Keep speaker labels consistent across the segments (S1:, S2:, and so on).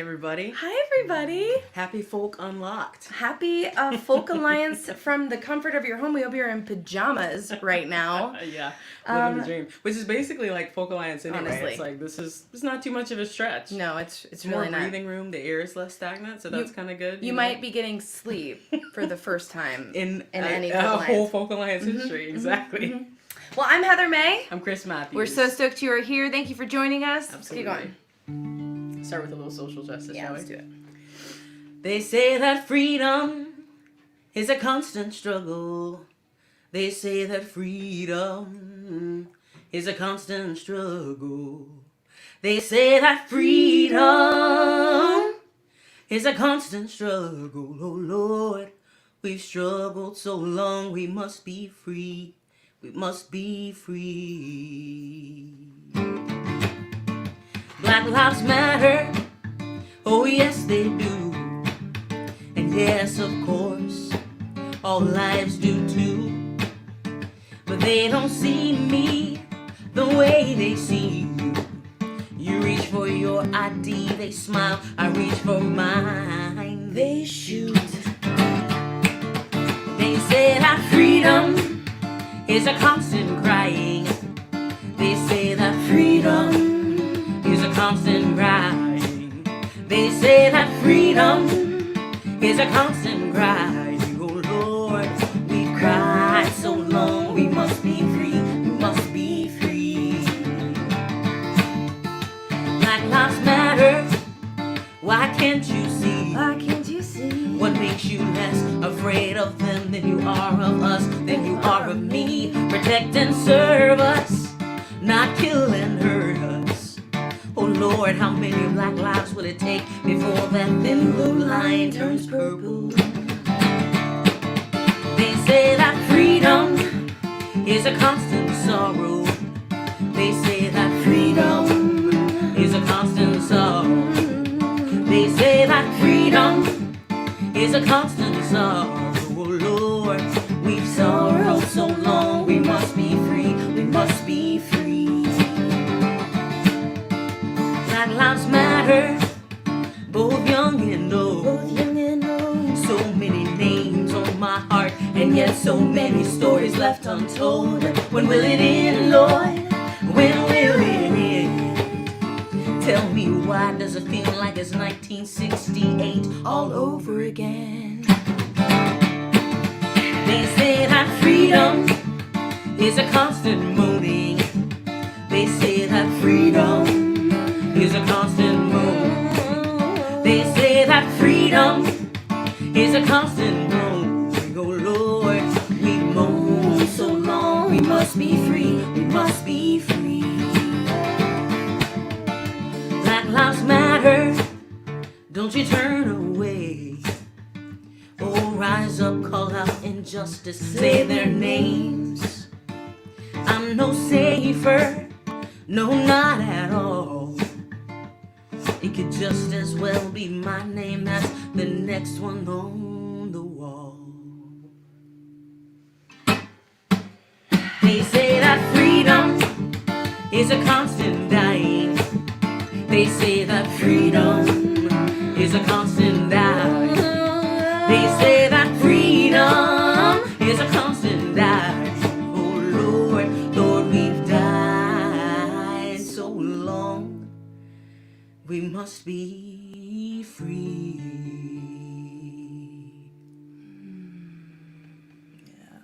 S1: everybody.
S2: Hi, everybody.
S1: Happy Folk Unlocked.
S2: Happy Folk Alliance from the comfort of your home. We hope you're in pajamas right now.
S1: Yeah, living the dream. Which is basically like Folk Alliance anyway.
S2: Honestly.
S1: It's like, it's not too much of a stretch.
S2: No, it's
S1: more
S2: really not.
S1: breathing room. The air is less stagnant, so that's kind of good.
S2: You might be getting sleep for the first time
S1: in
S2: any
S1: a
S2: Folk Alliance.
S1: whole Folk Alliance history. Exactly.
S2: Mm-hmm. Well, I'm Heather May.
S1: I'm Chris Matthews.
S2: We're so stoked you are here. Thank you for joining us.
S1: Absolutely.
S2: Let's keep going.
S1: Start with a little social justice, shall we?
S2: Let's do it.
S1: They say that freedom is a constant struggle. They say that freedom is a constant struggle. They say that freedom is a constant struggle. Oh Lord, we've struggled so long, we must be free. We must be free. Black lives matter. Oh yes, they do. And yes, of course, all lives do too. But they don't see me the way they see you. You reach for your ID, they smile. I reach for mine, they shoot. They say that freedom is a constant crying. They say that freedom is a constant crying. They say that freedom is a constant crying. Oh Lord, we cried so long. We must be free. We must be free. Black lives matter. Why can't you see?
S2: Why can't you see?
S1: What makes you less afraid of them than you are of us, than you are of me? Protect and serve us, not kill and hurt us. Oh Lord, how many black lives will it take before that thin blue line turns purple? They say that freedom is a constant sorrow. They say that freedom is a constant sorrow. They say that freedom is a constant sorrow. Oh Lord, we've sorrowed so long. We must be free. We must be free. Black lives matter, both young and old. So many names on my heart, and yet so many stories left untold. When will it end, Lord? When will it end? Tell me, why does it feel like it's 1968 all over again? They say that freedom is a constant moaning. They say that freedom is a constant moan. They say that freedom is a constant moan. Oh Lord, we moan so long. We must be free. We must be free. Black lives matter. Don't you turn away. Oh, rise up, call out injustice, say their names. I'm no safer, no, not at all. It could just as well be my name as the next one on the wall. They say that freedom is a constant dying. They say that freedom is a constant dying. They say that freedom is a constant dying. Oh Lord, Lord, we've died so long. We must be free. Yeah.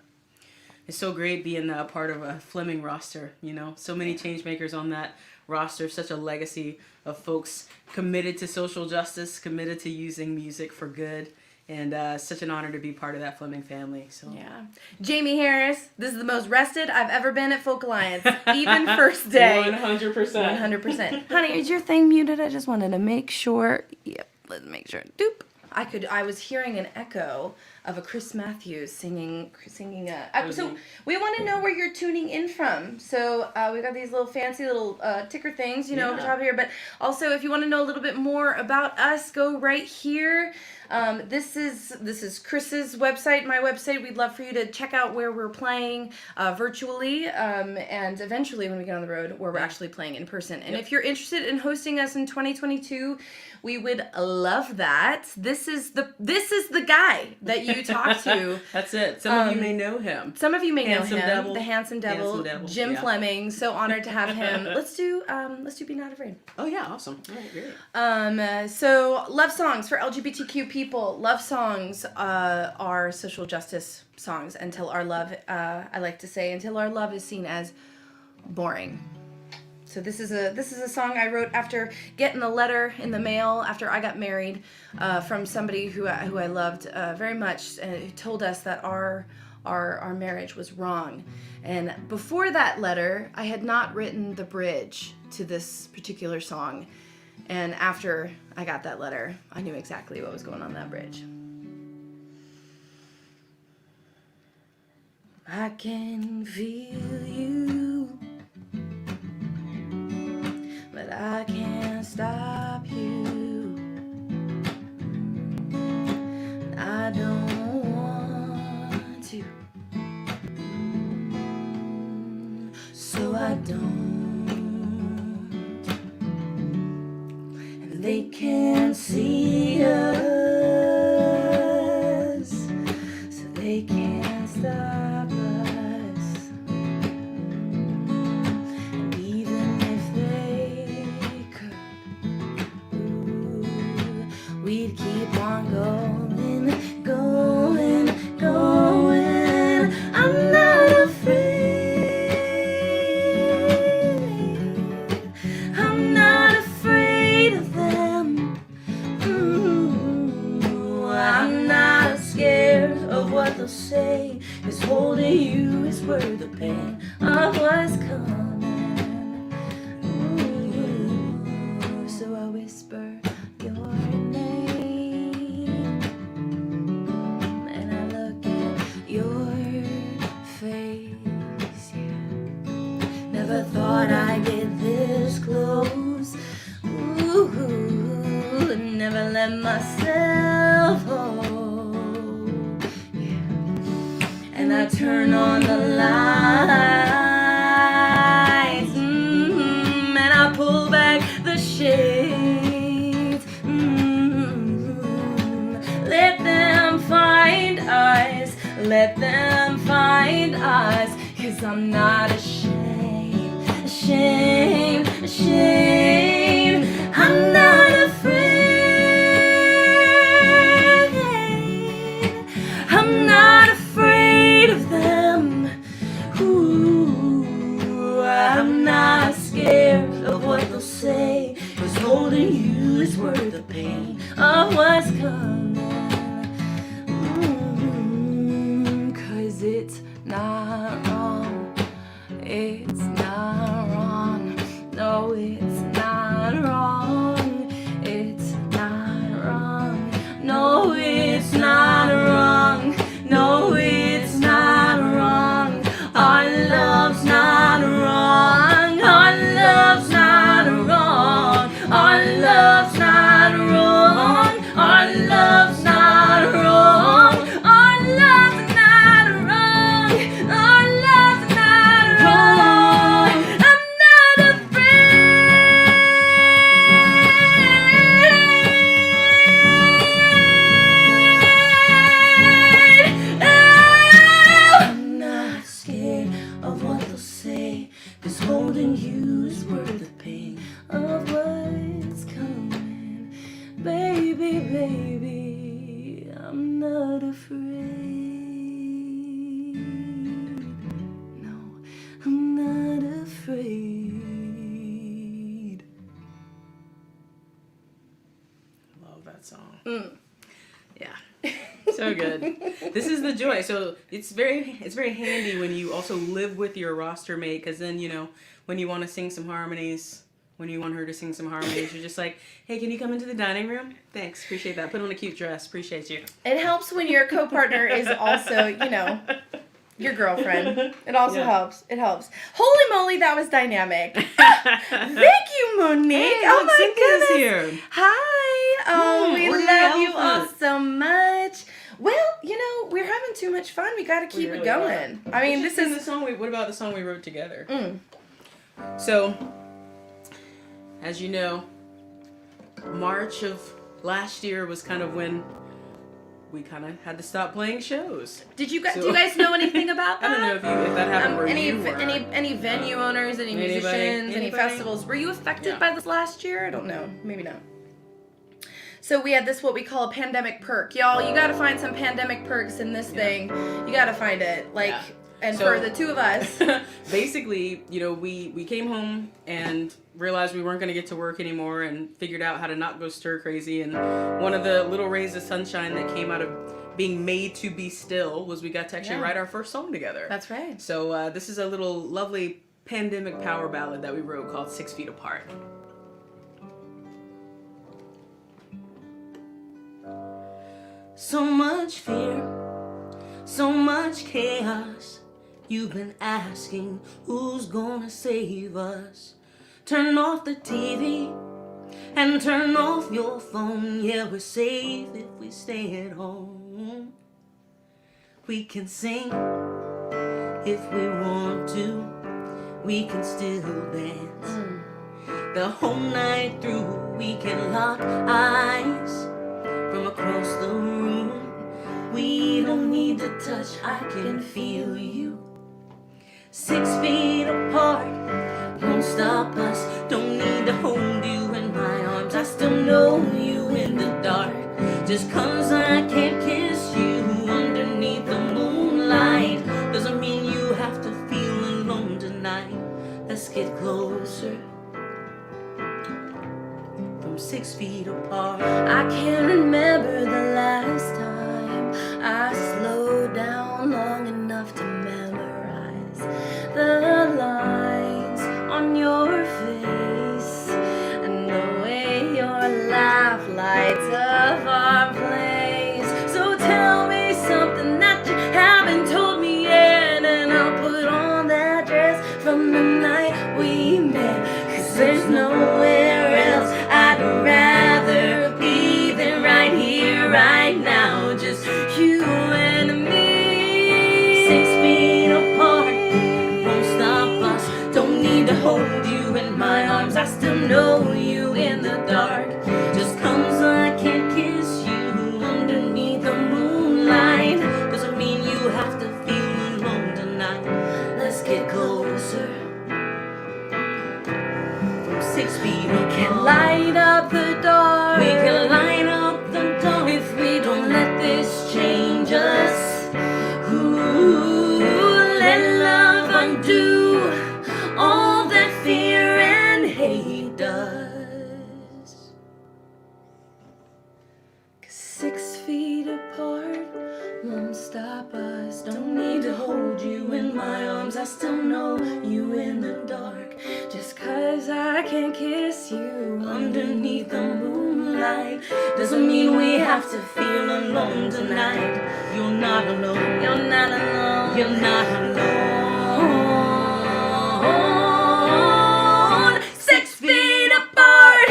S1: It's so great being a part of a Fleming roster, you know? So many change makers on that roster, such a legacy of folks committed to social justice, committed to using music for good. And such an honor to be part of that Fleming family. So
S2: yeah. Jamie Harris, this is the most rested I've ever been at Folk Alliance, even first day.
S1: 100%.
S2: 100%. Honey, is your thing muted? I just wanted to make sure. Yep, let's make sure. Doop. I was hearing an echo of a Chris Matthews singing. So we want to know where you're tuning in from. So we got these little fancy little ticker things, over top here. But also, if you want to know a little bit more about us, go right here. This is Chris's website, my website. We'd love for you to check out where we're playing virtually, and eventually when we get on the road, where we're actually playing in person. And if you're interested in hosting us in 2022, we would love that. This is the guy that you talk to.
S1: That's it. Some of you may know him.
S2: Some of you may know him.
S1: Devil.
S2: The handsome devil, Jim Fleming. So honored to have him. Let's do Be Not Afraid.
S1: Oh yeah, awesome. All right, great.
S2: So love songs for LGBTQ people. Love songs are social justice songs until our love, I like to say, until our love is seen as boring. So this is a song I wrote after getting a letter in the mail after I got married from somebody who I loved very much, who told us that our marriage was wrong. And before that letter, I had not written the bridge to this particular song. And after I got that letter, I knew exactly what was going on that bridge. I can feel you, but I can't stop you. I don't want to, so I don't. And they can't see us, so they can't stop us. And even if they could, we'd keep on going, going, going. I'm not afraid. I'm not afraid of them. I'm not scared of what they'll say, 'cause holding you is worth the pain of what's coming. So I whisper your name, and I look at your face. Never thought I'd get this close. Never let myself go. And I turn on the lights, and I pull back the shades. Let them find us, let them find us, 'cause I'm not ashamed, ashamed, ashamed. I'm not afraid. I'm not afraid of them. Ooh, I'm not scared of what they'll say, 'cause holding you is worth the pain of what's coming. 'Cause it's not wrong. It's not wrong. No, it's not wrong. It's not wrong. No, it's not wrong. No, it's not wrong. Our love's not wrong. Our love's not wrong. Our love's not wrong. Our love's not wrong. Our love's not wrong. Our love's not wrong. I'm not afraid. I'm not scared of what they'll say, 'cause holding you is worth the pain of what's coming. Baby, baby, I'm not afraid. No, I'm not afraid.
S1: Love that song.
S2: Yeah.
S1: So good. This is the joy. So it's very handy when you also live with your roster mate, because then when you want to sing some harmonies, when you want her to sing some harmonies, you're just like, hey, can you come into the dining room? Thanks, appreciate that. Put on a cute dress, appreciate you.
S2: It helps when your co-partner is also, you know, your girlfriend. It also helps. It helps. Holy moly, that was dynamic. Thank you, Monique.
S1: Hey,
S2: oh
S1: look,
S2: my
S1: Cynthia's
S2: goodness.
S1: here.
S2: Hi. Oh, we
S1: order
S2: love
S1: the
S2: you all
S1: elephant.
S2: so much. Well, you know, we're having too much fun. We got to keep it going. I mean, this is
S1: the song. What about the song we wrote together?
S2: Mm.
S1: So, as you know, March of last year was kind of when we kind of had to stop playing shows.
S2: Did you guys? Do you guys know anything about that?
S1: I don't know if that happened where
S2: any
S1: you were.
S2: any venue owners, any musicians, any
S1: Anybody?
S2: festivals? Were you affected by this last year? I don't know. Maybe not. So we had this what we call a pandemic perk, y'all. You got to find some pandemic perks in this thing. You got to find it, like.
S1: Yeah.
S2: And
S1: So-
S2: for the two of us,
S1: Basically, you know, we came home and realized we weren't going to get to work anymore and figured out how to not go stir crazy. And one of the little rays of sunshine that came out of being made to be still was we got to actually write our first song together.
S2: that's right.
S1: So this is a little lovely pandemic power ballad that we wrote called 6 Feet Apart. So much fear, so much chaos. You've been asking who's gonna save us. Turn off the TV and turn off your phone. Yeah, we're safe if we stay at home. We can sing if we want to. We can still dance the whole night through. We can lock eyes from across the room. We don't need to touch, I can feel you. 6 feet apart, won't stop us. Don't need to hold you in my arms. I still know you in the dark. Just 'cause I can't kiss you underneath the moonlight doesn't mean you have to feel alone tonight. Let's get closer. From 6 feet apart.
S2: I can't remember the last time I slowed down long enough to memorize the lines on your face and the way your laugh lights up our place. So tell me something that you haven't told me yet, and I'll put on that dress from the night we met. 'Cause there's nowhere else I'd rather be than right here, right now. Just you and me.
S1: 6 feet apart, won't stop us. Don't need to hold you in my arms. I still know you in the dark. Just 'cause I can't kiss you underneath the moonlight doesn't mean you have to feel alone tonight. Let's get closer. From 6 feet apart.
S2: Can light up the dark.
S1: We can light up the dark
S2: if we don't let this change us. Ooh, let love undo all that fear and hate does. 'Cause 6 feet apart won't stop us. Don't need to hold you in my arms. I still know you in the dark. Just 'cause I can't kiss you underneath the moonlight doesn't mean we have to feel alone tonight.
S1: You're not alone.
S2: You're not alone.
S1: You're not alone.
S2: 6 feet apart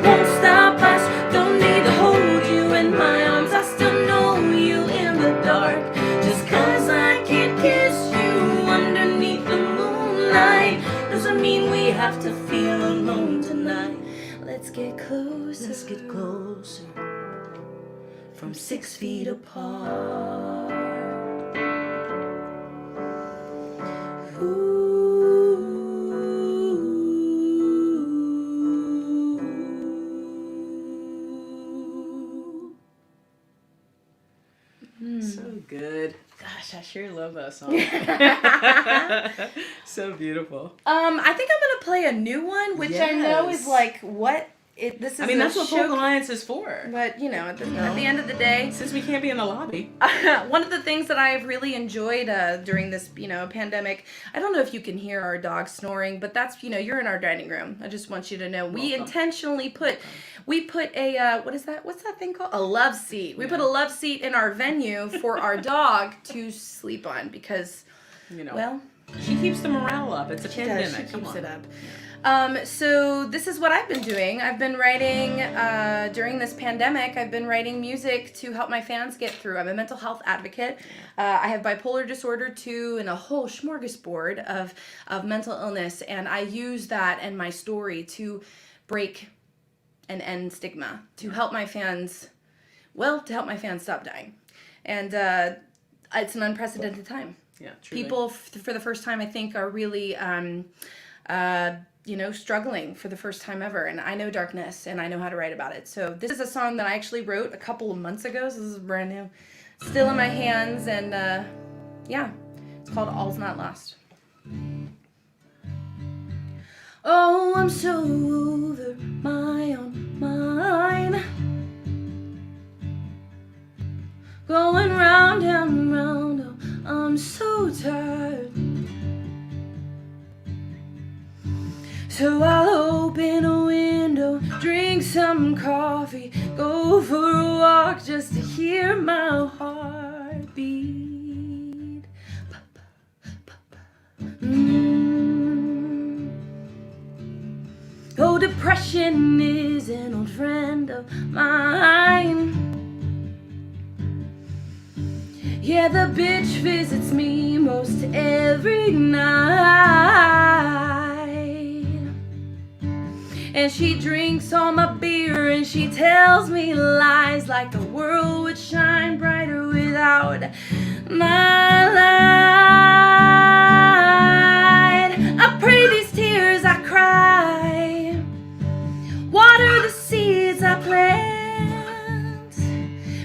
S2: won't stop us. Don't need to hold you in my arms. I still know you in the dark. Just 'cause I can't kiss you underneath the moonlight doesn't mean we have to feel alone tonight. Let's get closer.
S1: Let's get closer. From 6 feet apart. So good. Gosh, I sure love that song. So beautiful.
S2: I think I'm gonna play a new one, which I know is
S1: Yes.
S2: like, what this is
S1: I mean, that's what Folk
S2: show-
S1: Alliance is for.
S2: But, at the end of the day,
S1: Since we can't be in the lobby.
S2: one of the things that I've really enjoyed during this, pandemic, I don't know if you can hear our dog snoring, but that's, you're in our dining room. I just want you to know. We intentionally put a, what is that? What's that thing called? A love seat. We put a love seat in our venue for our dog to sleep on because, well.
S1: She keeps the morale up. It's a pandemic.
S2: She keeps it up.
S1: Yeah.
S2: So this is what I've been doing. I've been writing, during this pandemic, I've been writing music to help my fans get through. I'm a mental health advocate. I have bipolar disorder too, and a whole smorgasbord of mental illness. And I use that and my story to break and end stigma, to help my fans stop dying. And it's an unprecedented time.
S1: Yeah, truly.
S2: People, for the first time, I think, are really, struggling for the first time ever. And I know darkness, and I know how to write about it. So this is a song that I actually wrote a couple of months ago. So this is brand new. Still in my hands, and it's called All's Not Lost. Oh, I'm so over my own mind, going round and round. Oh, I'm so tired. So I'll open a window, drink some coffee, go for a walk just to hear my heart beat. Oh, depression is an old friend of mine. Yeah, the bitch visits me most every night. And she drinks all my beer and she tells me lies like the world would shine brighter without my light. I pray these tears I cry, water the seeds I plant.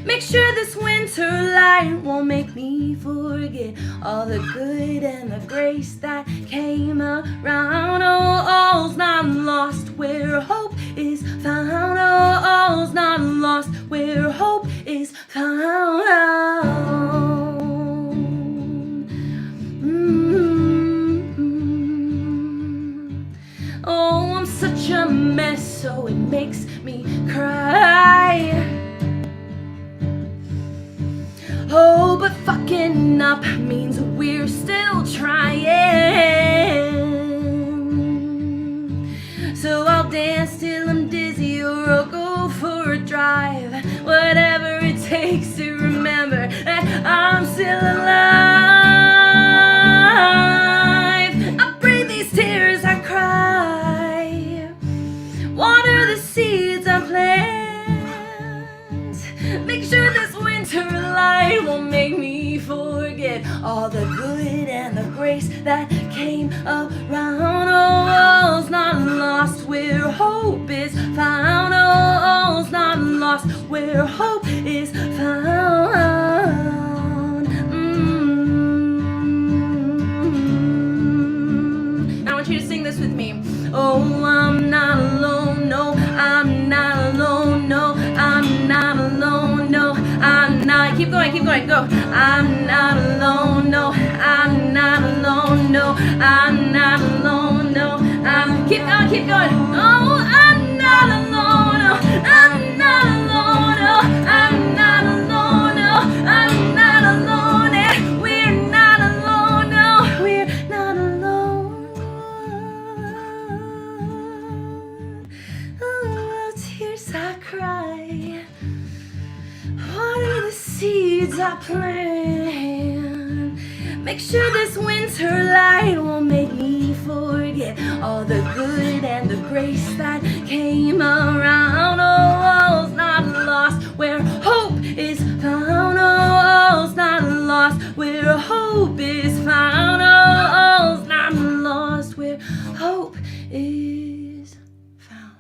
S2: Make sure this winter light won't make me forget all the good and the grace that came around. Oh, all's not lost where hope is found. Oh, all's not lost where hope is found. Oh, I'm such a mess, so it makes me cry. Oh, but fucking up means we're still trying. So I'll dance till I'm dizzy, or I'll go for a drive. Whatever it takes to remember that I'm still alive. I breathe these tears I cry, water the seeds I plant. Make sure this winter light won't make me forget all the good and the grace that came around. Oh, all's not lost where hope is found. Oh, all's not lost where hope is found. I want you to sing this with me. Oh, I'm not alone, no, I'm not alone, no, I'm not alone, no, I'm not. Keep going, go. I'm not alone, no, I'm not alone, no, I'm not alone, no, keep going. Oh, I'm not alone, no, I'm not alone, no, I'm not alone, no, I'm not alone, and we're not alone, no, we're not alone. Oh, tears I cry, water the seeds I plant. Make sure this winter light won't make me forget all the good and the grace that came around. Oh, all's not lost where hope is found. Oh, all's not lost where hope is found. Oh, all's not lost where hope is found.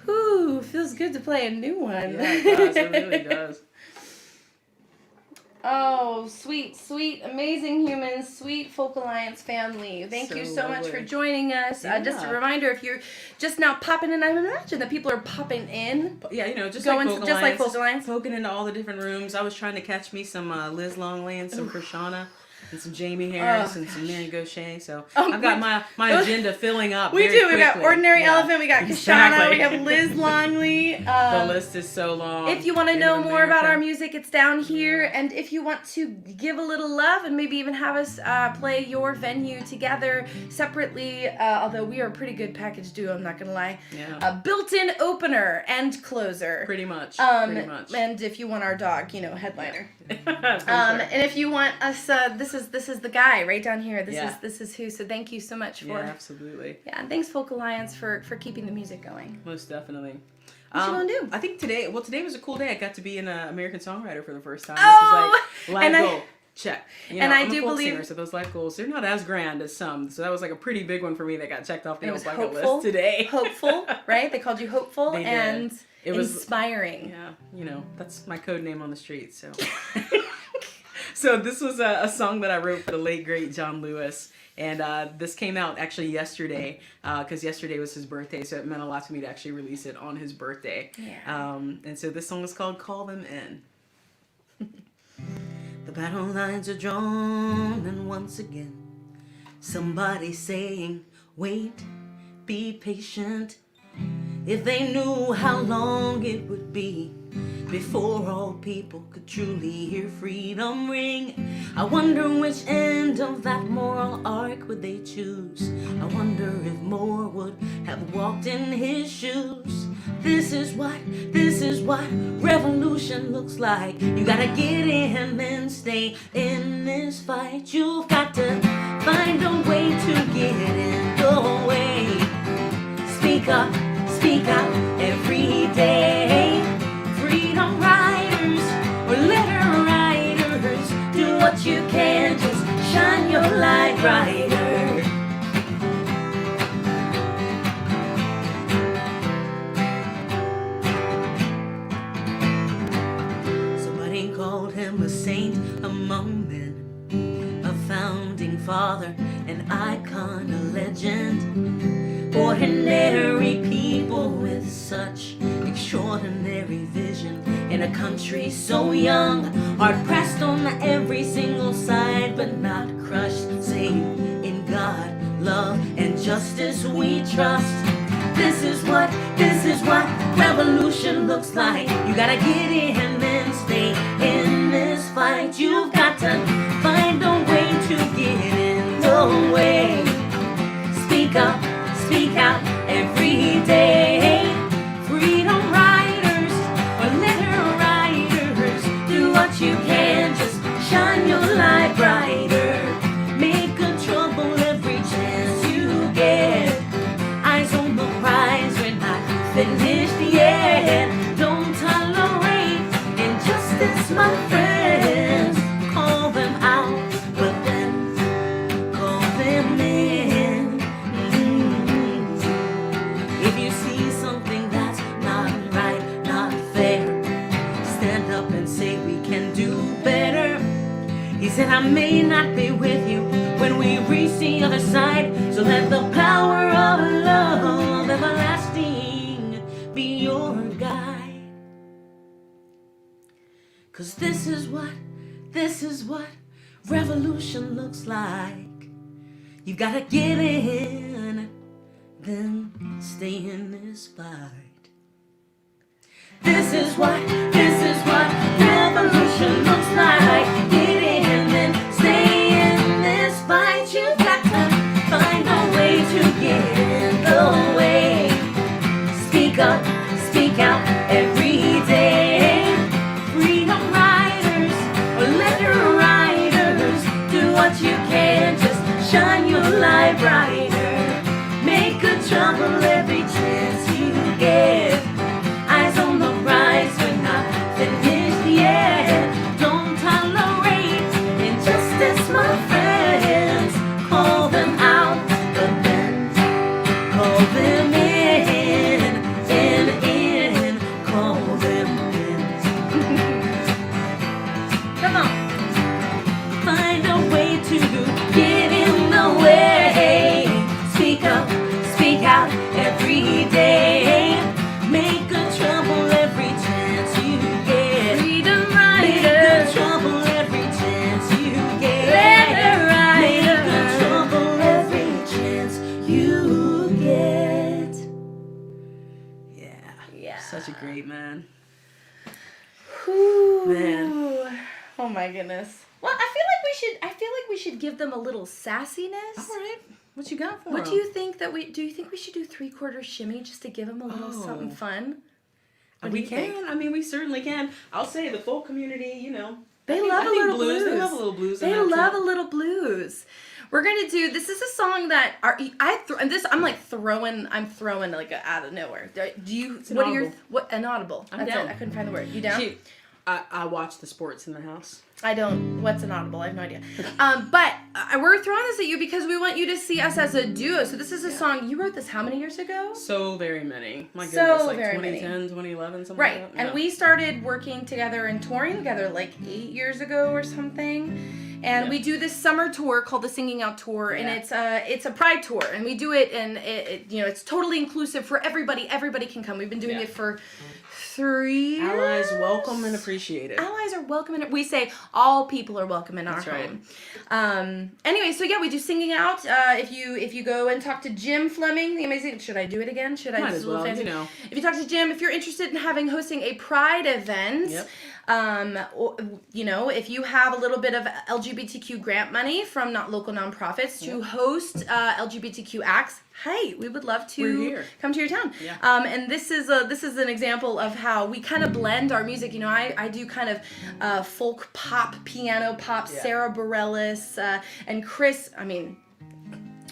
S2: Ooh, feels good to play a new one.
S1: Yeah, it does. It really does.
S2: Oh, sweet, sweet, amazing humans, sweet Folk Alliance family. Thank you so much for joining us. Just a reminder, if you're just now popping in, I imagine that people are popping in.
S1: Yeah, you know, just
S2: going
S1: like
S2: Folk Alliance.
S1: Poking into all the different rooms. I was trying to catch me some Liz Longley and some Krishana. And some Jamie Harris and some Mary Gaucher. So I've got my agenda filling up.
S2: We
S1: very
S2: do.
S1: quickly.
S2: We got Ordinary Elephant. We got Kashana.
S1: Exactly.
S2: We have Liz Longley.
S1: The list is so long.
S2: If you want to know more about our music, it's down here. And if you want to give a little love and maybe even have us play your venue together separately, although we are a pretty good package duo, I'm not going to lie.
S1: Yeah.
S2: A built-in opener and closer.
S1: Pretty much.
S2: And if you want our dog, headliner. And if you want us, this is the guy right down here. This is who. So thank you so much for.
S1: Yeah, absolutely.
S2: Yeah, and thanks Folk Alliance for keeping the music going.
S1: Most definitely.
S2: What you gonna do?
S1: I think today was a cool day. I got to be an American songwriter for the first time.
S2: Oh,
S1: which was like life goal. Check.
S2: And I do believe
S1: singer, so those life goals, they're not as grand as some. So that was like a pretty big one for me that got checked off the old bucket list today.
S2: Hopeful, right? They called you hopeful and
S1: it was
S2: inspiring.
S1: Yeah, that's my code name on the street. So. So this was a song that I wrote for the late, great John Lewis. And this came out actually yesterday, because yesterday was his birthday, so it meant a lot to me to actually release it on his birthday.
S2: Yeah.
S1: And so this song is called Call Them In. The battle lines are drawn, and once again, somebody's saying, wait, be patient. If they knew how long it would be before all people could truly hear freedom ring. I wonder which end of that moral arc would they choose. I wonder if more would have walked in his shoes. This is what revolution looks like. You gotta get in and stay in this fight. You've got to find a way to get in the way. Speak up, speak out every day. Freedom riders or letter writers, do what you can, just shine your light brighter. Somebody called him a saint among men, a founding father, an icon, a legend. Ordinary people with such extraordinary vision in a country so young, hard pressed on every single side, but not crushed. Save in God, love, and justice we trust. This is what revolution looks like. You gotta get in and stay in this fight. You've got to find a way to get in the way. Speak up, speak out every day. Freedom riders or letter writers, do what you can, just shine your light brighter. Make a trouble every chance you get. Eyes on the prize, we're not finished yet. Don't tolerate injustice, my friends. Call them out, but then call them in. If you see something that's not right, not fair, stand up and say we can do better. He said, I may not be with you when we reach the other side, so let the power of love everlasting be your guide. 'Cause this is what revolution looks like. You gotta get in, then stay in this fight. This is what revolution looks like. Get in and stay in this fight. You've got to find a way to get in the way. Speak up, speak out every day. Freedom riders or letter writers, do what you can, just shine your light brighter. Make good trouble every chance you get. Eyes on the prize, we're not finished yet. Don't tolerate injustice, my friends. Call them out, but then call them in, call them in. Come on. get in the way. Speak up, speak out every day. Make good trouble every chance you get.
S2: Freedom
S1: Make
S2: rider.
S1: good trouble every chance you get.
S2: Letter
S1: Make
S2: rider.
S1: good trouble every chance you get. Yeah.
S2: Yeah.
S1: Such a great man.
S2: Whew.
S1: Man.
S2: Oh my goodness. Well, I feel like we should give them a little sassiness.
S1: All right. What you got for
S2: What
S1: him?
S2: do you think we should do 3/4 shimmy just to give them a little
S1: Oh.
S2: something fun? What do
S1: We
S2: you
S1: can.
S2: think?
S1: I mean, we certainly can. I'll say the folk community, you know.
S2: They
S1: I
S2: love a
S1: think
S2: little blues.
S1: They love a little blues.
S2: They
S1: in that
S2: love a
S1: too.
S2: little blues. We're gonna do. This is a song that I'm like throwing like out of nowhere. Do you?
S1: It's
S2: What are your
S1: inaudible.
S2: what inaudible?
S1: I'm
S2: That's
S1: down.
S2: it. I couldn't find the word. You down?
S1: Shoot. I watch the sports in the house.
S2: I don't. What's inaudible? I have no idea. But we're throwing this at you because we want you to see us as a duo. So this is a song you wrote. This how many years ago?
S1: So very many. My
S2: So
S1: goodness, like
S2: very
S1: 2010,
S2: many.
S1: 2011, something
S2: Right,
S1: like that.
S2: and
S1: Yeah.
S2: we started working together and touring together like 8 years ago or something. And
S1: Yeah.
S2: we do this summer tour called the Singing Out Tour, and
S1: Yeah.
S2: it's a pride tour, and we do it, and it's totally inclusive for everybody. Everybody can come. We've been doing
S1: Yeah.
S2: it for 3 years.
S1: Allies welcome and appreciated.
S2: Allies are welcome, and we say all people are welcome in our
S1: That's right.
S2: home. Anyway, so yeah, we do Singing Out. If you go and talk to Jim Fleming, the amazing. Should I do it again? Should I?
S1: Might
S2: just
S1: as
S2: a little
S1: well,
S2: fancy?
S1: you know.
S2: If you talk to Jim, if you're interested in hosting a pride event.
S1: Yep.
S2: If you have a little bit of LGBTQ grant money from local nonprofits to host LGBTQ acts, hey, we would love
S1: We're
S2: to
S1: here.
S2: come to your town.
S1: Yeah.
S2: And this is an example of how we kind of blend our music. You know, I do kind of folk pop, piano pop,
S1: Yeah.
S2: Sara Bareilles, and Chris. I mean,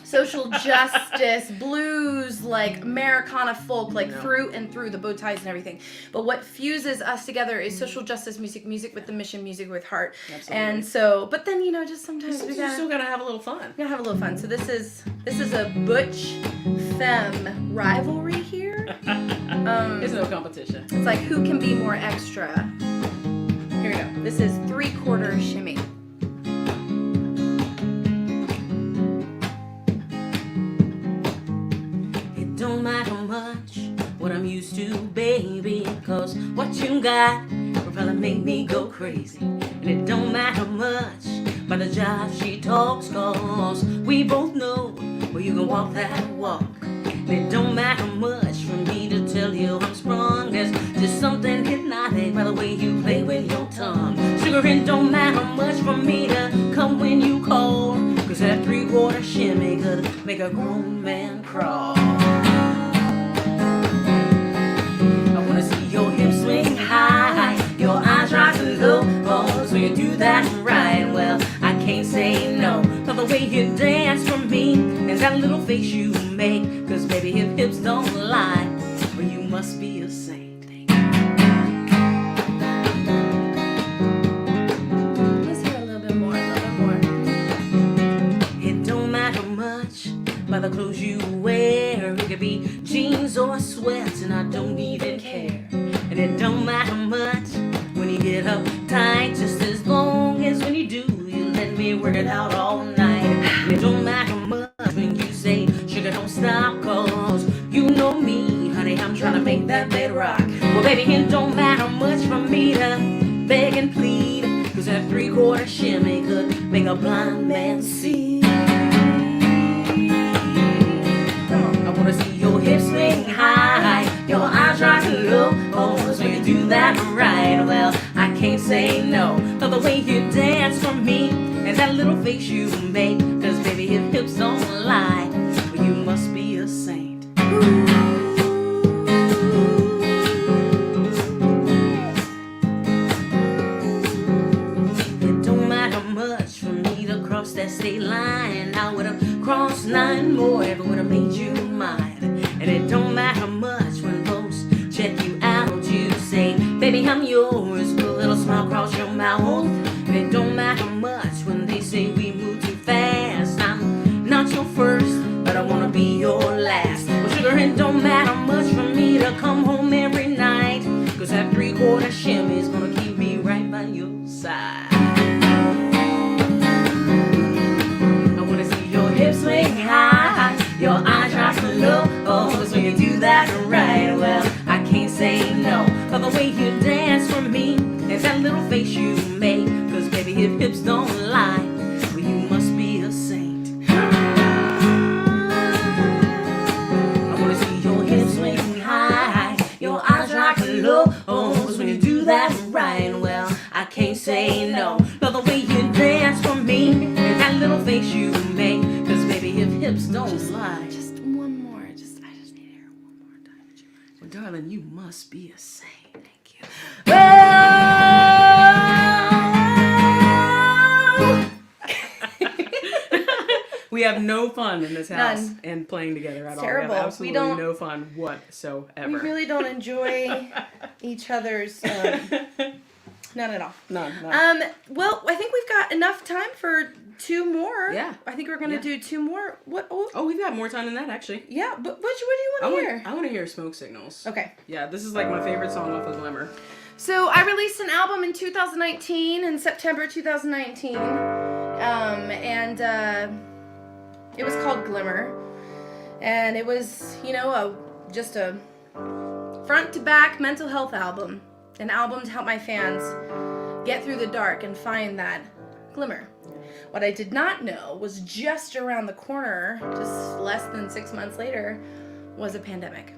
S2: social justice, blues, like Americana folk, like
S1: Yeah.
S2: through and through, the bow ties and everything. But what fuses us together is social justice music, music with the mission, music with heart.
S1: Absolutely.
S2: And so, but then, just sometimes we
S1: You
S2: gotta,
S1: still gotta have a little fun.
S2: gotta have a little fun. So this is a butch femme rivalry here.
S1: There's no competition.
S2: It's like, who can be more extra? Here we go. This is 3/4 shimmy.
S1: It don't matter much what I'm used to, baby, cause what you got will probably make me go crazy. And it don't matter much by the jive she talks, cause we both know where you can walk that walk. And it don't matter much for me to tell you I'm sprung. There's just something hypnotic by the way you play with your tongue. Sugar, it don't matter much for me to come when you call, cause that 3/4 shimmy could make a grown man crawl. I wanna see your hips swing high, your eyes rising low. Oh, so you do that right. Well, I can't say no. Love the way you dance for me and that little face you make. Cause baby, if hips don't lie, well, you must be a saint.
S2: Let's hear a little bit more,
S1: It don't matter much by the clothes you wear. It could be jeans or sweats, and I don't even care. And it don't matter much when you get up tight, just as long as when you do, you let me work it out all night. And it don't matter much when you say, sugar, don't stop, cause you know me, honey, I'm trying to make that bed rock. Well, baby, it don't matter much for me to beg and plead, cause that 3/4 shimmy could make a blind man see. I wanna see your hips swing high, your eyes rising low. Oh, so you do that right. Well, I can't say no. Love the way you dance for me and that little face you make. Cause baby, if hips don't lie, well, you must be a saint. It don't matter much for me to cross that state line. I would've crossed 9 more if it would've made you mine. And it don't matter much when folks check you out. You say, baby, I'm yours, with a little smile across your mouth. And it don't matter much when they say we move too fast. I'm not your first, but I wanna be your last. Well, sugar, it don't matter much for me to come home every night, cause that 3/4 shimmy is gonna keep me right by your side. if hips don't lie, well, you must be a saint. I wanna see your hips swing high, your eyes rock low. Oh, when you do that right, well, I can't say no. Love the way you dance for me, and that little face you make. Cause baby, if hips don't lie.
S2: Just one more. I just need to hear it one more time. Would you mind?
S1: Well, darling, you must be a saint.
S2: Thank you.
S1: We have no fun in this house
S2: None.
S1: and playing together at all.
S2: Terrible.
S1: We have
S2: We
S1: absolutely
S2: don't-
S1: no fun whatsoever.
S2: We really don't enjoy each other's. None at all.
S1: None.
S2: Well, I think we've got enough time for two more.
S1: Yeah.
S2: I think we're gonna do two more. What?
S1: Oh, we've got more time than that, actually.
S2: Yeah, but what do you want to hear?
S1: I want to hear Smoke Signals.
S2: Okay.
S1: Yeah, this is like my favorite song off of Glimmer.
S2: So I released an album in 2019, in September 2019, and it was called Glimmer, and it was, you know, just a front to back mental health album, an album to help my fans get through the dark and find that glimmer. What I did not know was just around the corner, just less than 6 months later, was a pandemic.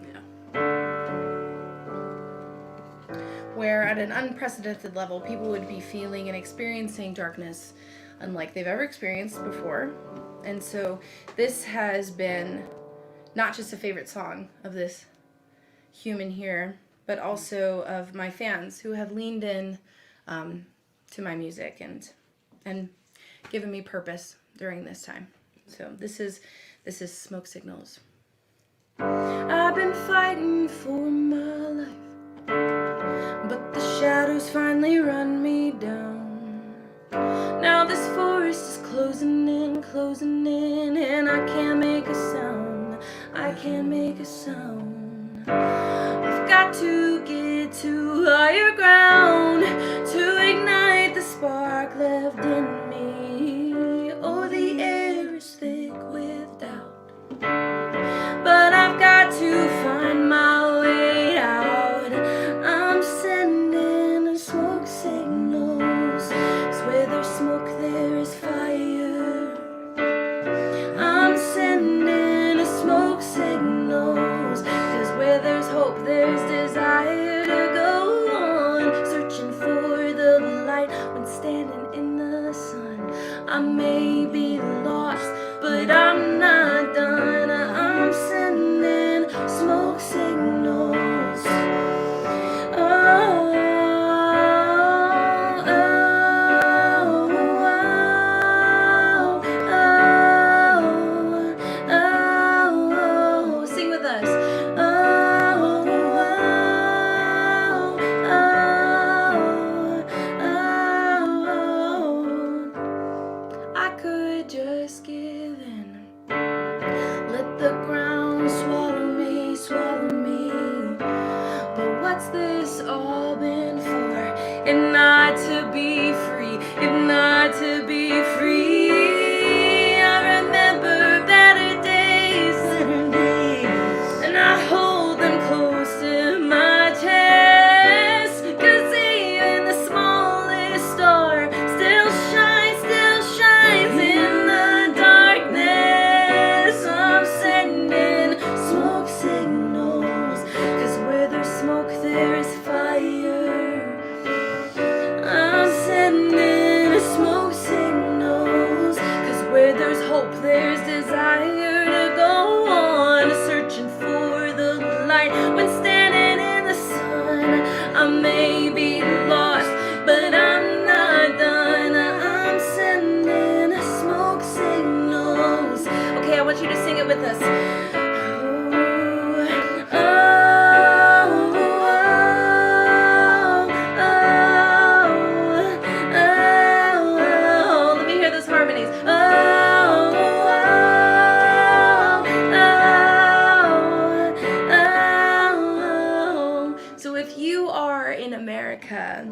S2: Where at an unprecedented level, people would be feeling and experiencing darkness unlike they've ever experienced before. And so this has been not just a favorite song of this human here, but also of my fans who have leaned in to my music and given me purpose during this time. So this is Smoke Signals. I've been fighting for my life, but the shadows finally run me down. Now this forest is closing in, and I can't make a sound. I can't make a sound. I've got to get to higher ground to ignite the spark left in me. Oh, the air is thick with doubt, but I've got to find my way out. I'm sending smoke signals, 'cause where there's smoke there is fire. I'm sending smoke signals, 'cause where there's hope there's desire to go on, searching for the light when standing in the sun. I may be lost, but I'm not done. I'm sending smoke signals. Oh, oh, oh, oh. Sing with us. Oh, I could just give in, let the ground swallow me, swallow me. But what's this all been for? If not to be free, if not to be free. I remember better days, and I hold them close to my chest. 'Cause even the smallest star still shines in the darkness. I'm sending smoke signals, 'cause where there's smoke there is fire. I'm sending smoke signals, 'cause where there's hope there's desire to go on, searching for the light when standing in the sun. I may be lost, but I'm not done. I'm sending smoke signals. Okay, I want you to sing it with us. Oh, let me hear those harmonies. So if you are in America,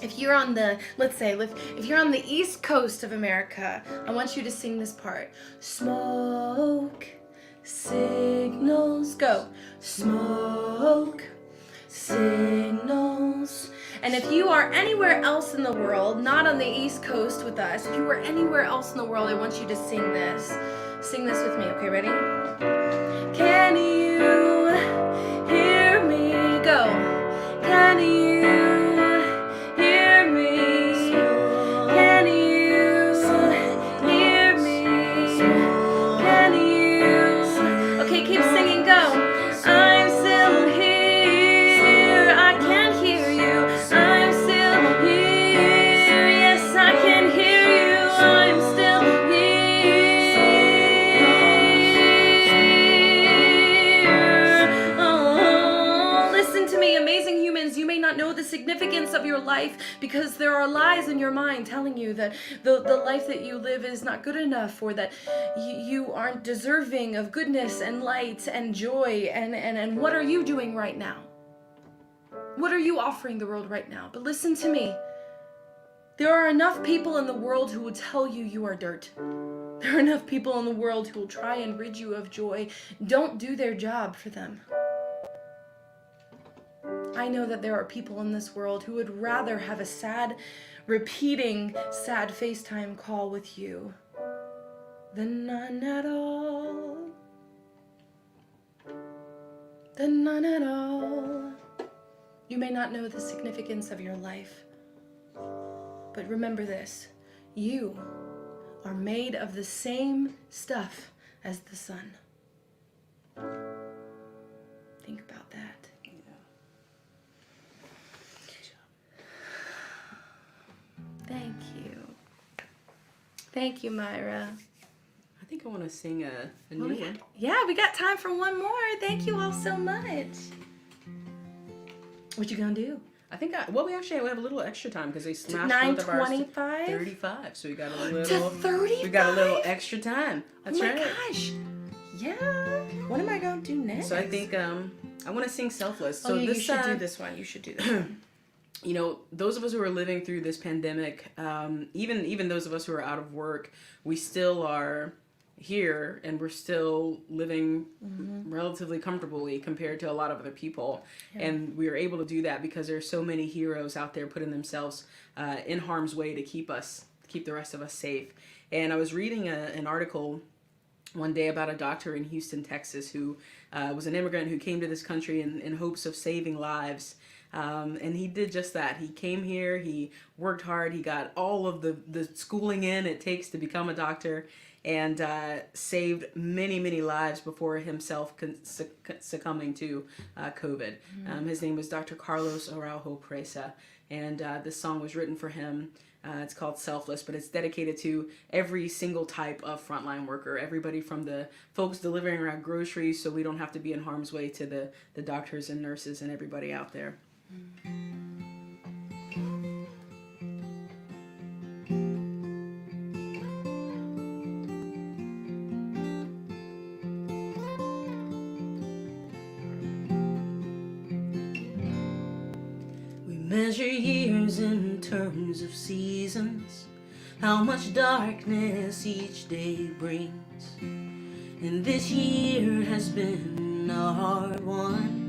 S2: if you're on the, let's say, if you're on the East Coast of America, I want you to sing this part. Smoke signals, go. Smoke signals, And if you are anywhere else in the world, not on the East Coast with us, if you were anywhere else in the world, I want you to sing this. Sing this with me. Okay, ready? Can you hear me? Go. Can you hear me? Can you hear me? Can you? Okay, keep singing. Go. I'm still here. I can hear you. I'm still here. Yes, I can hear you. I'm still here. Oh, listen to me, amazing humans. You may not know the significance of your life because there are lies in your mind telling you that the life that you live is not good enough, or that you aren't deserving of goodness and light and joy. And what are you doing right now? What are you offering the world right now? But listen to me. There are enough people in the world who will tell you you are dirt. There are enough people in the world who will try and rid you of joy. Don't do their job for them. I know that there are people in this world who would rather have a sad, repeating, sad FaceTime call with you than none at all. Than none at all. You may not know the significance of your life, but remember this. You are made of the same stuff as the sun. Think about that. Thank you. Thank you, Myra.
S1: I think I want to sing a new one.
S2: Yeah, we got time for one more. Thank you all so much. What you gonna do?
S1: I think we actually have a little extra time because they smashed both of ours to 35, so we got a little.
S2: To 35?
S1: We got a little extra time. That's right.
S2: Oh my gosh. Yeah. What am I gonna do next?
S1: So I think I want to sing "Selfless." So
S2: you
S1: this
S2: should do this one. You should do this one.
S1: You know, those of us who are living through this pandemic, even those of us who are out of work, we still are here and we're still living relatively comfortably compared to a lot of other people. Yeah. And we are able to do that because there's so many heroes out there putting themselves in harm's way to keep the rest of us safe. And I was reading an article one day about a doctor in Houston, Texas, who was an immigrant who came to this country in hopes of saving lives. And he did just that. He came here, he worked hard, he got all of the schooling in it takes to become a doctor, and saved many, many lives before himself succumbing to COVID. His name was Dr. Carlos Araujo Presa, and this song was written for him. It's called Selfless, but it's dedicated to every single type of frontline worker, everybody from the folks delivering around groceries so we don't have to be in harm's way to the doctors and nurses and everybody out there. We measure years in terms of seasons, how much darkness each day brings. And this year has been a hard one.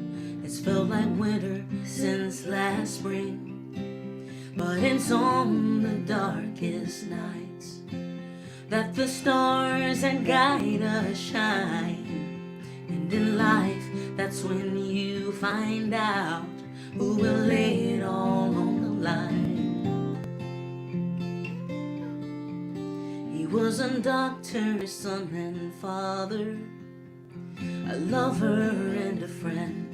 S1: It's felt like winter since last spring. But it's on the darkest nights that the stars that guide us shine. And in life, that's when you find out who will lay it all on the line. He was a doctor, son and father, a lover and a friend.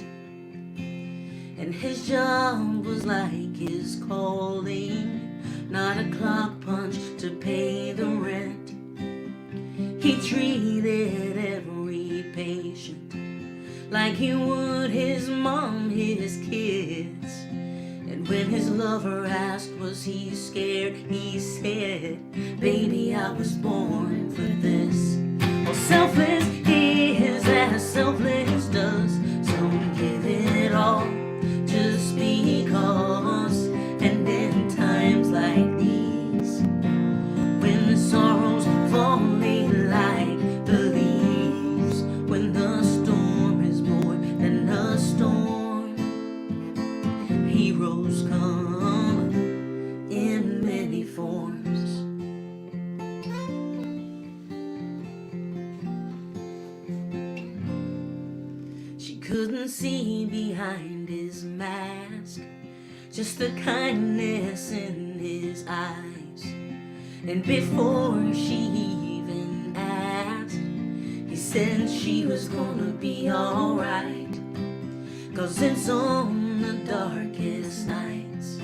S1: And his job was like his calling, not a clock punch to pay the rent. He treated every patient like he would his mom, his kids. And when his lover asked, was he scared, he said, baby, I was born for this. Well, selfless is as selfless does, so give it all. Just because, and in times like these, when the sorrows fall like the leaves, when the storm is more than a storm, heroes come. couldn't see behind his mask, just the kindness in his eyes. And before she even asked, he said she was gonna be alright. 'Cause it's on the darkest nights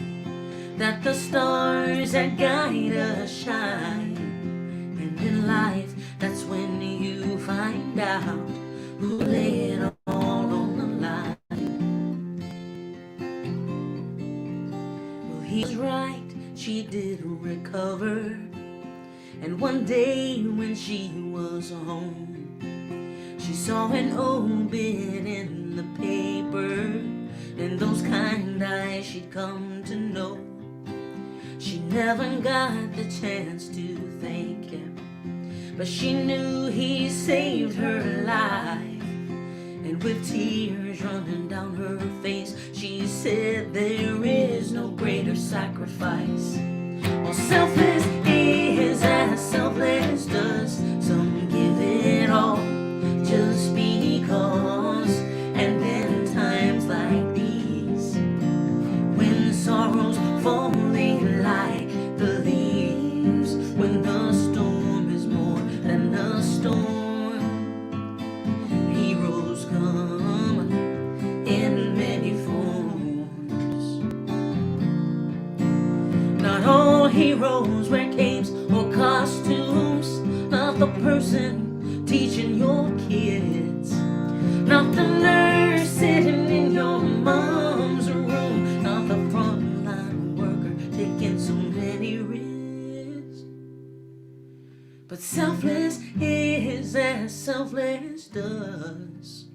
S1: that the stars that guide us shine. And in life, that's when you find out who laid it all on the line. Well, he was right, she did recover. And one day when she was home, she saw an obit in the paper, and those kind eyes she'd come to know. She never got the chance to thank him, but she knew he saved her life. And with tears running down her face, she said there is no greater sacrifice. Well, selfless is as selfless does. Some give it all just because. And in times like these, when sorrows falling like the leaves, when the storm is more than a storm, heroes come in many forms. Not all heroes wear capes or costumes. Not the person teaching your kids. Not the nurse sitting in your mom's room. Not the frontline worker taking so many risks. But selfless is as selfless does.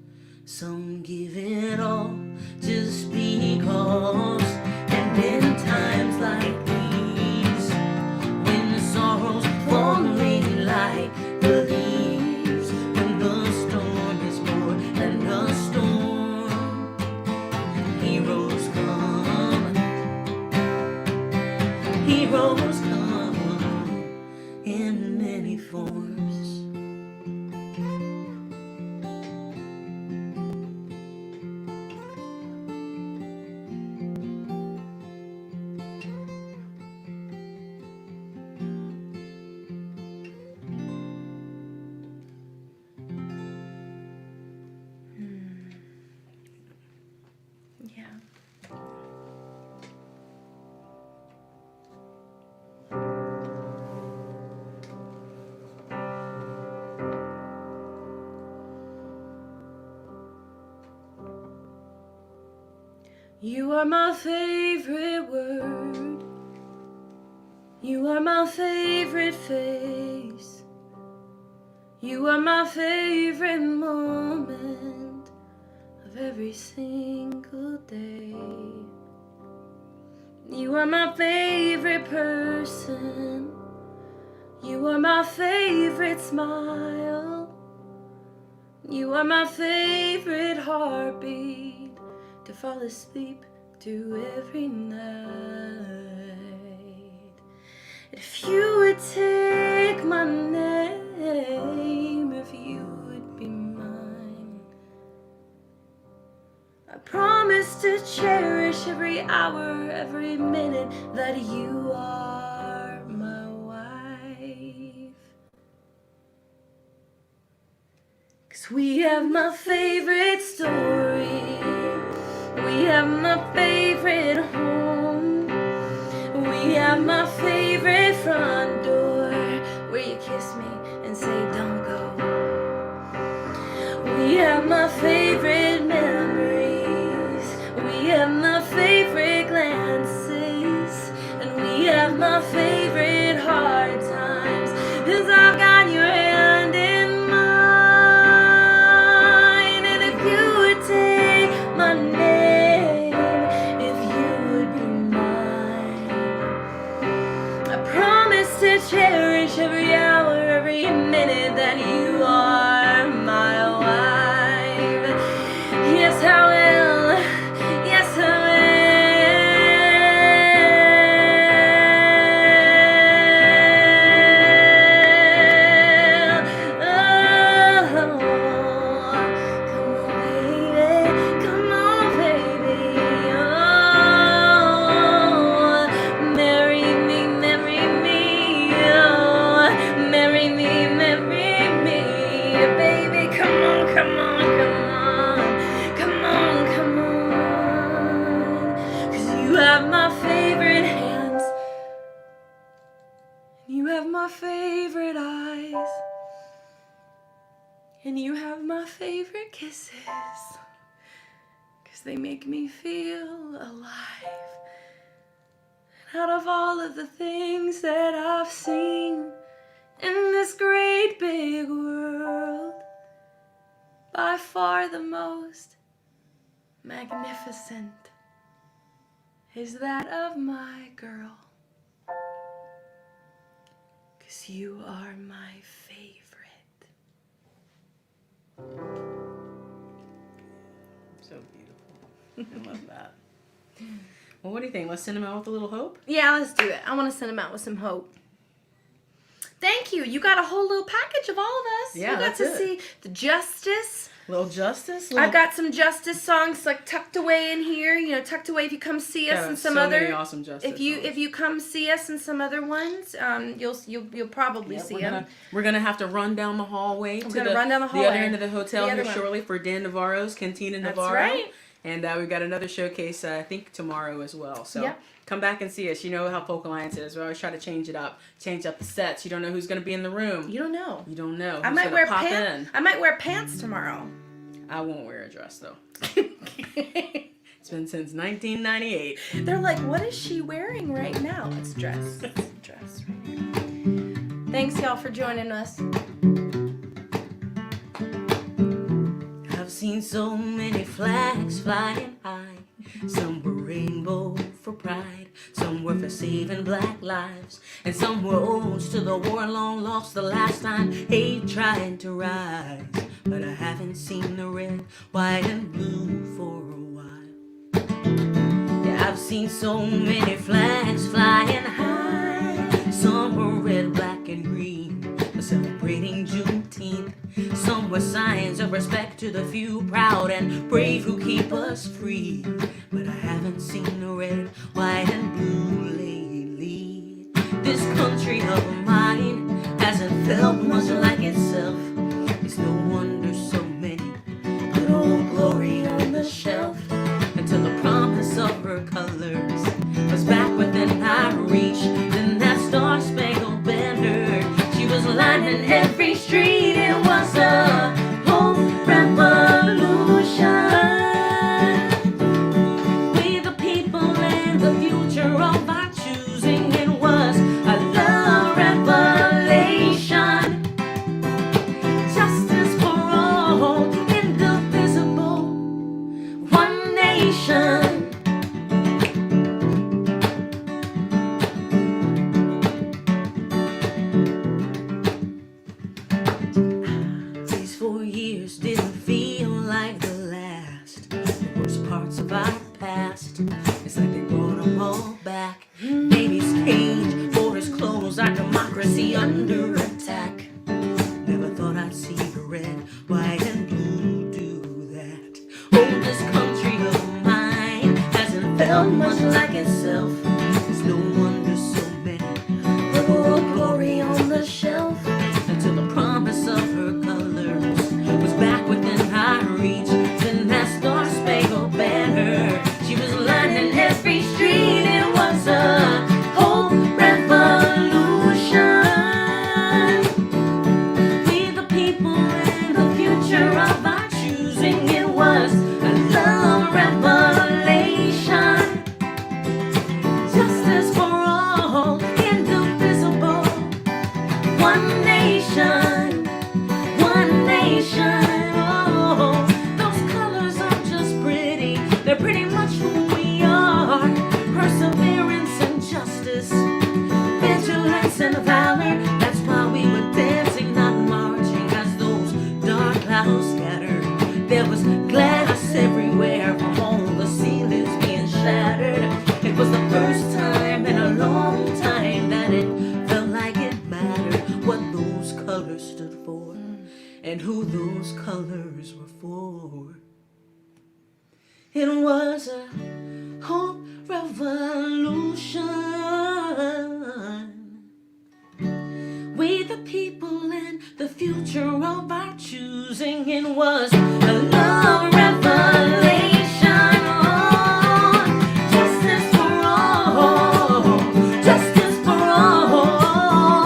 S1: Some give it all just because. And in times like these, when sorrows falling like the leaves, when the storm is more than a storm, heroes come, heroes come in many forms.
S2: Yeah. You are my favorite word. You are my favorite face. You are my favorite moment of every single day. You are my favorite person. You are my favorite smile. You are my favorite heartbeat to fall asleep to every night. If you would take my name, if you would be mine, I promise to cherish every hour, every minute that you are my wife. 'Cause we have my favorite story. We have my favorite home. We have my favorite front door, where you kiss me and say don't go. We have my favorite memories. We have my favorite glances. And we have my favorite hard times. 'Cause I've got your hand in mine. And if you would take my name, if you would be mine, I promise to cherish every hour, every minute that you are my wife. Yes, I will. Yes, I will. Oh, come on, baby. You have my favorite eyes. And you have my favorite kisses. 'Cause they make me feel alive. And out of all of the things that I've seen in this great big world, by far the most magnificent is that of my girl. 'Cause you are my favorite.
S1: So beautiful. I love that. Well, what do you think? Let's send him out with a little hope?
S2: Yeah, let's do it. I want to send him out with some hope. Thank you. You got a whole little package of all of us.
S1: Yeah,
S2: you got
S1: that's
S2: to
S1: it.
S2: see the Justice.
S1: Little Justice?
S2: I've got some Justice songs like tucked away in here. You know, tucked away if you come see us, and some
S1: so
S2: other.
S1: many awesome Justice songs.
S2: If you come see us and some other ones, you'll probably see them.
S1: We're gonna have to run down the hallway
S2: We're gonna run down the hallway.
S1: other end of the hotel
S2: The other
S1: here
S2: one.
S1: shortly for Dan Navarro's Cantina Navarro.
S2: That's right.
S1: And we've got another showcase, I think, tomorrow as well. So
S2: Yep.
S1: come back and see us. You know how Folk Alliance is. We always try to change it up, change up the sets. You don't know who's going to be in the room.
S2: You don't know.
S1: You don't know.
S2: I
S1: who's
S2: might
S1: gonna
S2: wear
S1: pop
S2: pants.
S1: in.
S2: I might wear pants tomorrow.
S1: I won't wear a dress, though. It's been since 1998.
S2: They're like, what is she wearing right now? It's a dress. It's a dress right here. Thanks, y'all, for joining us.
S1: I've seen so many flags flying high. Some were rainbow for pride, some were for saving black lives, and some were odes to the war long lost the last time hate tried to rise. But I haven't seen the red, white, and blue for a while. Yeah, I've seen so many flags flying high. Some were red, black, and green, celebrating Juneteenth. Some were signs of respect to the few, proud and brave who keep us free. But I haven't seen the red, white, and blue lately. This country of mine hasn't felt much like itself. It's no wonder so many put old glory on the shelf, until the promise of her colors was back within our reach. Then that star-spangled banner, she was lining every street. It was a whole revolution. We the people and the future of our choosing. It was a love revelation. Justice for all, indivisible, one nation. These 4 years didn't feel like the last. The worst parts of our past, it's like they brought them all back. Baby's cage, borders closed, our democracy under attack. Never thought I'd see the red, white, and blue do that. Oh, this country of mine hasn't felt much like itself. There's no wonder so many put old glory on the shelf, until the promise of her colors was back within our reach. Then that star-spangled banner, she was lining every street. It was a whole revolution. We the people and the future of our choosing. It was a love revelation. Justice for all, indivisible, one nation, one nation. Oh, those colors aren't just pretty, they're pretty much who we are. Perseverance and justice, vigilance and valor. That's why we were dancing, not marching, as those dark clouds scattered. There was glass everywhere from all the ceilings being shattered. It was the first time in a long time that it felt like it mattered what those colors stood for and who those colors were for. It was a whole revolution. We the people and the future of our choosing. It was a love revelation. Oh, justice for all, justice for all.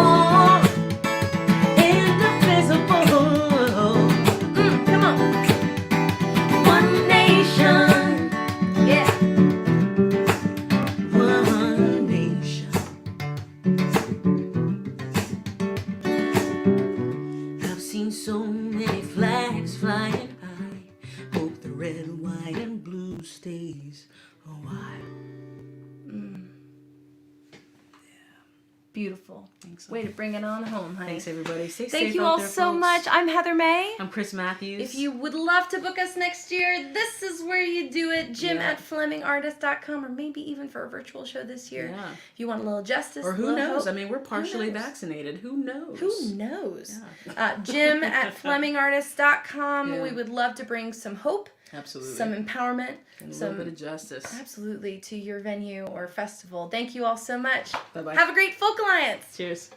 S1: is flying high. Hope the red, white, and blue stays a while.
S2: Beautiful.
S1: Thanks.
S2: Way to bring it on home, honey.
S1: Thanks, everybody. Stay safe.
S2: Thank you
S1: out
S2: all
S1: there,
S2: so
S1: folks.
S2: much. I'm Heather May.
S1: I'm Chris Matthews.
S2: If you would love to book us next year, this is where you do it. Jim@flemingartist.com, or maybe even for a virtual show this year.
S1: Yeah.
S2: If you want a little justice,
S1: Or
S2: a
S1: who
S2: little
S1: knows?
S2: hope.
S1: I mean, we're partially
S2: knows?
S1: vaccinated. Who knows?
S2: Who knows?
S1: Yeah.
S2: Jim@flemingartist.com.
S1: Yeah.
S2: We would love to bring some hope,
S1: Absolutely.
S2: some empowerment,
S1: And a
S2: some
S1: little bit of justice.
S2: absolutely to your venue or festival. Thank you all so much.
S1: Bye-bye.
S2: Have a great Folk Alliance.
S1: Cheers.